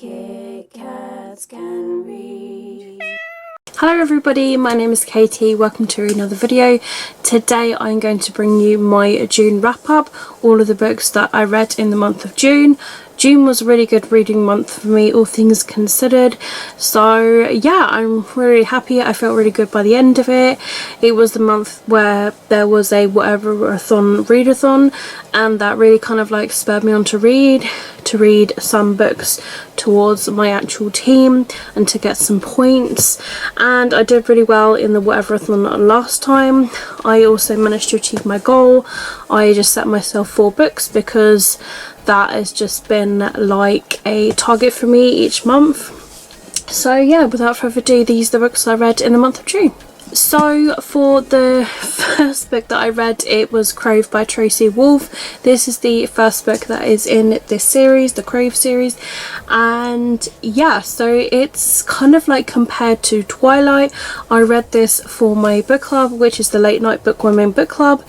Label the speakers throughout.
Speaker 1: Kitkatscanread.
Speaker 2: Hello everybody, my name is Katie, welcome to another video. Today I'm going to bring you my June wrap up, all of the books that I read in the month of June. June was a really good reading month for me, all things considered. So yeah, I'm really happy. I felt really good by the end of it. It was the month where there was a whatever-a-thon readathon, and that really kind of like spurred me on to read some books towards my actual team and to get some points. And I did really well in the whatever-a-thon last time. I also managed to achieve my goal. I just set myself 4 books because that has just been like a target for me each month. So yeah, without further ado, these are the books I read in the month of June. So for the first book that I read, it was Crave by Tracy Wolff. This is the first book that is in this series, the Crave series, and yeah, so it's kind of like compared to Twilight. I read this for my book club, which is the Late Night Bookworming book club,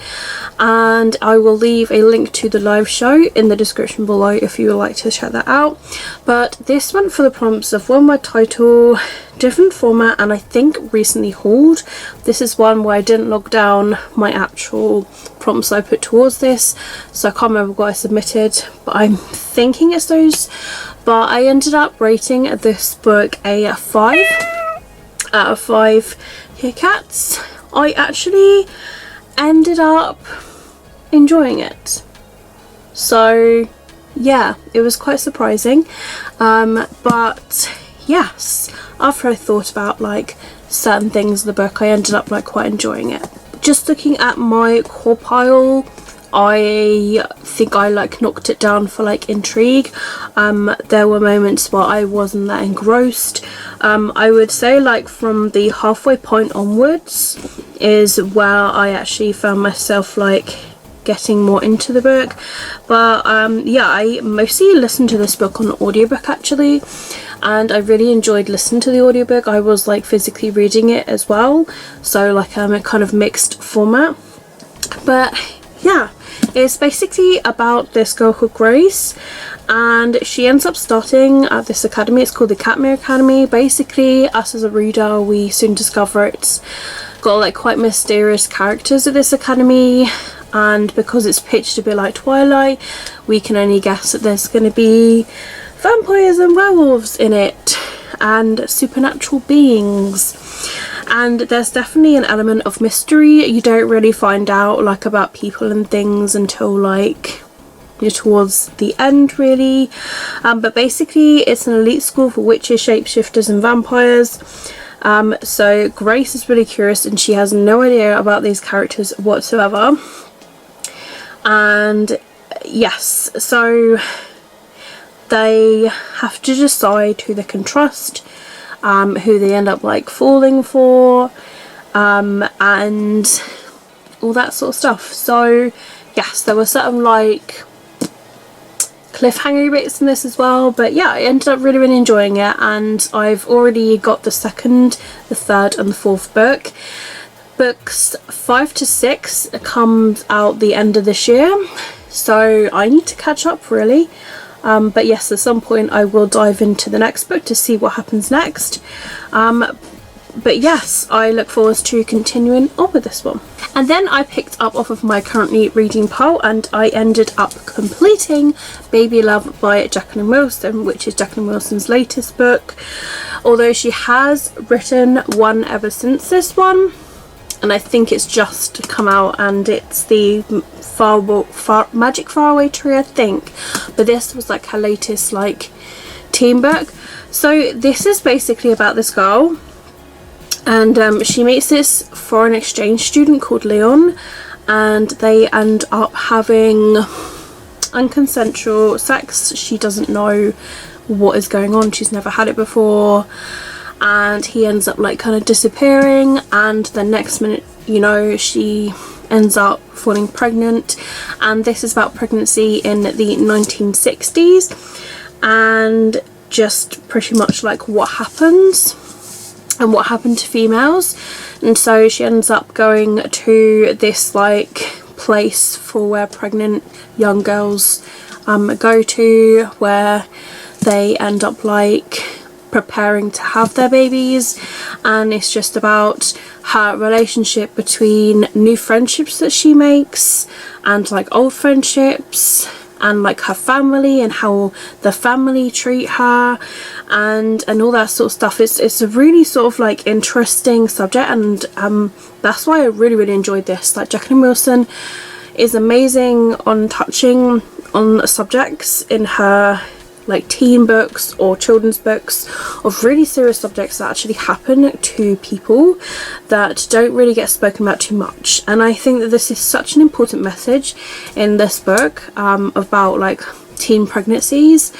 Speaker 2: and I will leave a link to the live show in the description below if you would like to check that out. But this went for the prompts of one word title, different format, and I think recently hauled. This is one where I didn't log down my actual prompts I put towards this, so I can't remember what I submitted, but I'm thinking it's those. But I ended up rating this book a 5 out of 5 Kit Kats. I actually ended up enjoying it, so yeah, it was quite surprising. But yes, after I thought about like certain things in the book, I ended up like quite enjoying it. Just looking at my core pile, I think I like knocked it down for like intrigue. There were moments where I wasn't that engrossed. I would say like from the halfway point onwards is where I actually found myself like getting more into the book. But yeah, I mostly listened to this book on audiobook actually, and I really enjoyed listening to the audiobook. I was like physically reading it as well, so like a kind of mixed format. But yeah, it's basically about this girl called Grace, and she ends up starting at this academy. It's called the Catmere Academy. Basically, us as a reader, we soon discover it's got like quite mysterious characters at this academy, and because it's pitched a bit like Twilight, we can only guess that there's going to be vampires and werewolves in it and supernatural beings, and there's definitely an element of mystery. You don't really find out like about people and things until like towards the end really, but basically it's an elite school for witches, shapeshifters and vampires. So Grace is really curious and she has no idea about these characters whatsoever. And yes, so they have to decide who they can trust, who they end up like falling for, and all that sort of stuff. So yes, there were certain like cliffhanger bits in this as well, but yeah, I ended up really enjoying it, and I've already got the second, the third and the fourth book. Books 5 to 6 comes out the end of this year, so I need to catch up really. But yes, at some point I will dive into the next book to see what happens next. But yes, I look forward to continuing on with this one. And then I picked up off of my currently reading pile, and I ended up completing Baby Love by Jacqueline Wilson, which is Jacqueline Wilson's latest book. Although she has written one ever since this one, and I think it's just come out, and it's the Magic Faraway Tree, I think. But this was like her latest like teen book. So this is basically about this girl, and she meets this foreign exchange student called Leon, and they end up having unconsensual sex. She doesn't know what is going on, she's never had it before, and he ends up like kind of disappearing, and the next minute, you know, she ends up falling pregnant. And this is about pregnancy in the 1960s and just pretty much like what happens and what happened to females. And so she ends up going to this like place for where pregnant young girls go to, where they end up like preparing to have their babies, and it's just about her relationship between new friendships that she makes and like old friendships, and like her family and how the family treat her and all that sort of stuff. It's a really sort of like interesting subject, and that's why I really enjoyed this. Like, Jacqueline Wilson is amazing on touching on subjects in her like teen books or children's books of really serious subjects that actually happen to people that don't really get spoken about too much. And I think that this is such an important message in this book about like teen pregnancies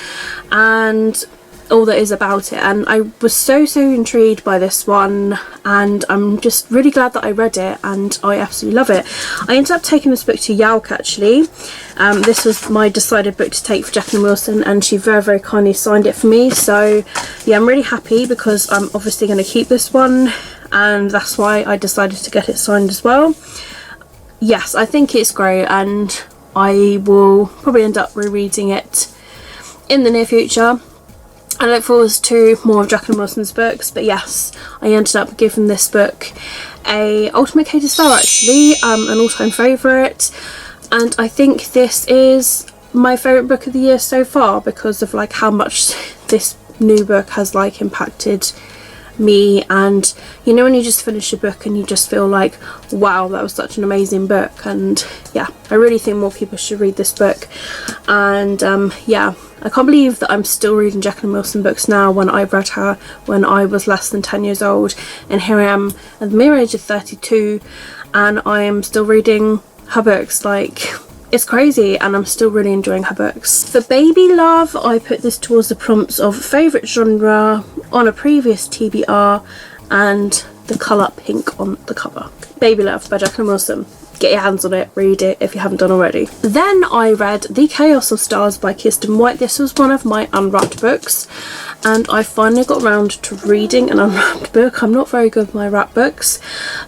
Speaker 2: and all that is about it. And I was so intrigued by this one, and I'm just really glad that I read it, and I absolutely love it. I ended up taking this book to Yalk actually. This was my decided book to take for Jacqueline Wilson, and she very kindly signed it for me. So yeah, I'm really happy because I'm obviously going to keep this one, and that's why I decided to get it signed as well. Yes, I think it's great, and I will probably end up rereading it in the near future. I look forward to more of Jacqueline Wilson's books, but yes, I ended up giving this book a ultimate Katie star actually, an all-time favourite, and I think this is my favourite book of the year so far because of like how much this new book has like impacted me. And you know when you just finish a book and you just feel like, wow, that was such an amazing book. And yeah, I really think more people should read this book. And yeah, I can't believe that I'm still reading Jacqueline Wilson books now when I read her when I was less than 10 years old, and here I am at the mere age of 32 and I am still reading her books. Like, it's crazy, and I'm still really enjoying her books. For Baby Love, I put this towards the prompts of favourite genre on a previous TBR and the colour pink on the cover. Baby Love by Jacqueline Wilson. Get your hands on it, read it if you haven't done already. Then I read The Chaos of Stars by Kirsten White. This was one of my unwrapped books, and I finally got around to reading an unwrapped book. I'm not very good with my wrapped books,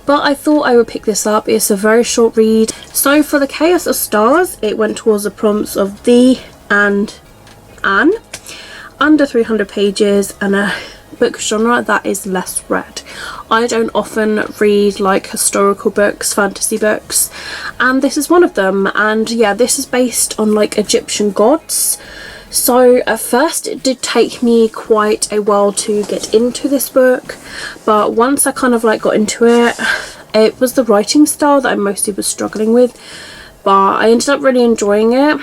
Speaker 2: but I thought I would pick this up. It's a very short read. So for The Chaos of Stars, it went towards the prompts of The and Anne, under 300 pages, and a book genre that is less read. I don't often read like historical books, fantasy books, and this is one of them. And yeah, this is based on like Egyptian gods. So at first it did take me quite a while to get into this book, but once I kind of like got into it, it was the writing style that I mostly was struggling with, but I ended up really enjoying it.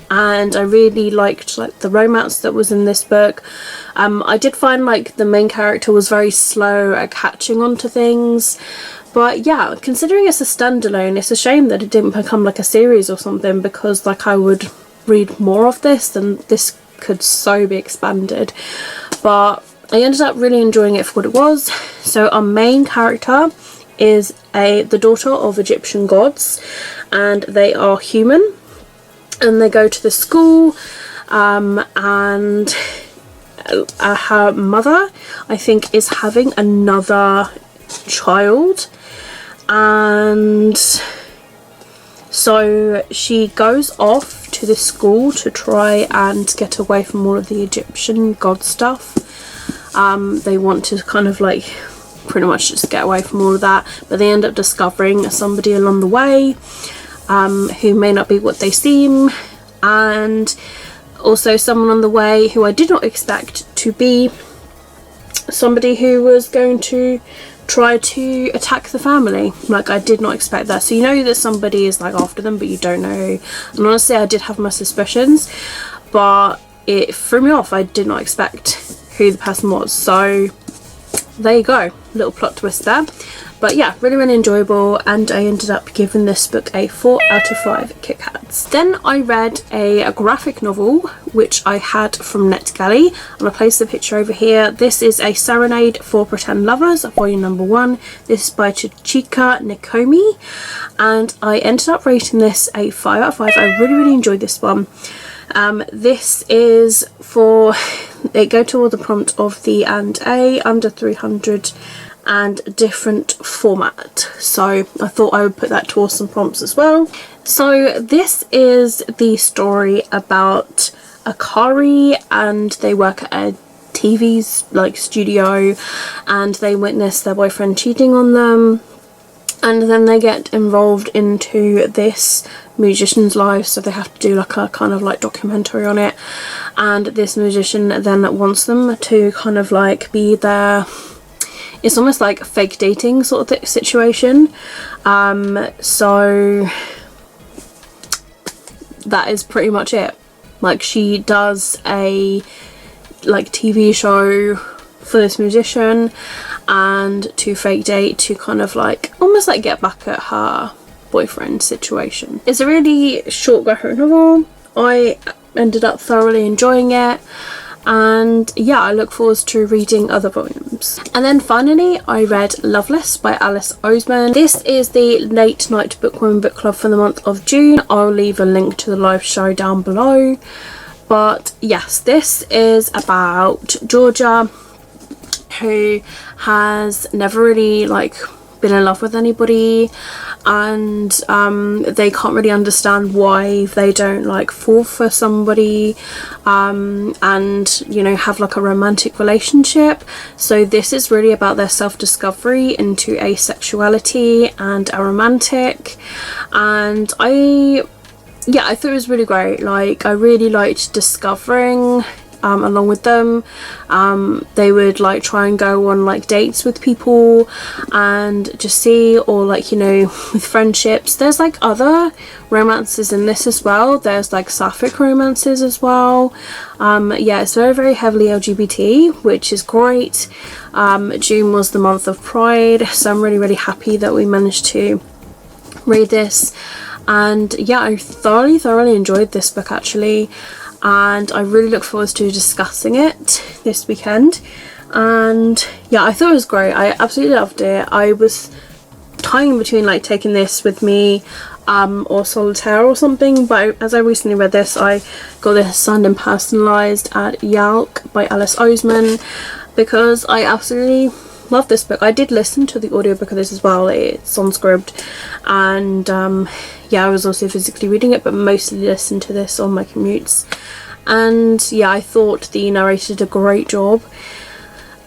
Speaker 2: And I really liked like the romance that was in this book. I did find like the main character was very slow at catching on to things, but yeah, considering it's a standalone, it's a shame that it didn't become like a series or something, because like I would read more of this, and this could so be expanded. But I ended up really enjoying it for what it was. So our main character is the daughter of Egyptian gods, and they are human. And they go to the school, and her mother, I think, is having another child, and so she goes off to the school to try and get away from all of the Egyptian god stuff. They want to kind of like pretty much just get away from all of that, but they end up discovering somebody along the way who may not be what they seem, and also someone on the way who I did not expect to be somebody who was going to try to attack the family. Like, I did not expect that. So you know that somebody is like after them, but you don't know who. And honestly, I did have my suspicions, but it threw me off. I did not expect who the person was. So there you go, little plot twist there. But yeah, really enjoyable, and I ended up giving this book a 4 out of 5 Kit Kats. Then I read a graphic novel which I had from NetGalley, and I'll place the picture over here. This is a Serenade for Pretend Lovers, volume number 1. This is by Chika Nikomi, and I ended up rating this a 5 out of 5. I really enjoyed this one. This is for, it go toward the prompt of the and a under 300 and different format, so I thought I would put that towards some prompts as well. So this is the story about Akari, and they work at a TV's like studio, and they witness their boyfriend cheating on them, and then they get involved into this musician's life, so they have to do like a kind of like documentary on it, and this musician then wants them to kind of like be their, it's almost like fake dating sort of situation. So that is pretty much it. Like, she does a like TV show for this musician and to fake date, to kind of like almost like get back at her boyfriend situation. It's a really short graphic novel. I ended up thoroughly enjoying it, and yeah, I look forward to reading other volumes. And then finally I read Loveless by Alice Oseman. This is the late night bookworm book club for the month of June. I'll leave a link to the live show down below. But yes, this is about Georgia, who has never really like been in love with anybody, and they can't really understand why they don't like fall for somebody, and you know, have like a romantic relationship. So this is really about their self-discovery into asexuality and a romantic, and I thought it was really great. Like, I really liked discovering along with them. They would like try and go on like dates with people and just see, or like, you know, with friendships. There's like other romances in this as well. There's like sapphic romances as well. Yeah, it's very, very heavily LGBT, which is great. June was the month of Pride, so I'm really, really happy that we managed to read this. And yeah, I thoroughly enjoyed this book actually, and I really look forward to discussing it this weekend. And yeah, I thought it was great. I absolutely loved it. I was tying between like taking this with me or solitaire or something, but as I recently read this, I got this signed and personalised at Yalk by Alice Oseman, because I absolutely love this book. I did listen to the audiobook of this as well. It's on Scribd, and yeah, I was also physically reading it, but mostly listened to this on my commutes. And yeah, I thought the narrator did a great job,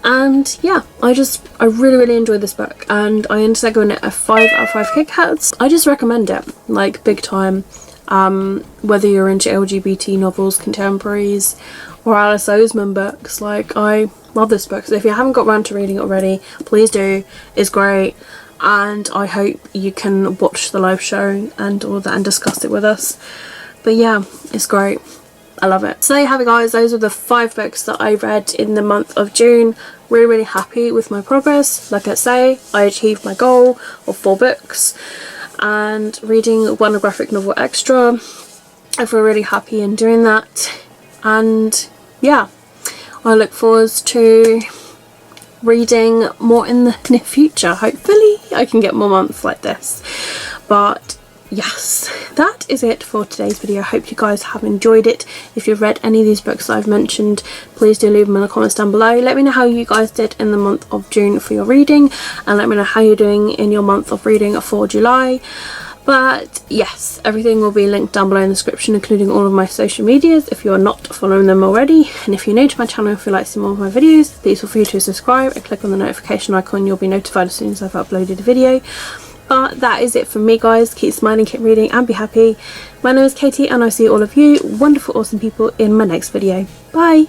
Speaker 2: and yeah, I really enjoyed this book, and I ended up going at a 5 out of 5 Kit Kats. I just recommend it, like, big time. Whether you're into LGBT novels, contemporaries, or Alice Oseman books, like, I love this book. So if you haven't got around to reading it already, please do. It's great, and I hope you can watch the live show and all that and discuss it with us. But yeah, it's great. I love it. So there you have it, guys. Those are the 5 books that I read in the month of June. Really happy with my progress. Like I say, I achieved my goal of 4 books and reading 1 graphic novel extra. I feel really happy in doing that, and yeah, I look forward to reading more in the near future. Hopefully I can get more months like this. But yes, that is it for today's video. I hope you guys have enjoyed it. If you've read any of these books that I've mentioned, please do leave them in the comments down below. Let me know how you guys did in the month of June for your reading, and let me know how you're doing in your month of reading for July. But yes, everything will be linked down below in the description, including all of my social medias if you are not following them already. And if you're new to my channel, if you like to see more of my videos, please feel free to subscribe and click on the notification icon. You'll be notified as soon as I've uploaded a video. But that is it from me, guys. Keep smiling, keep reading, and be happy. My name is Katie, and I'll see all of you wonderful, awesome people in my next video. Bye!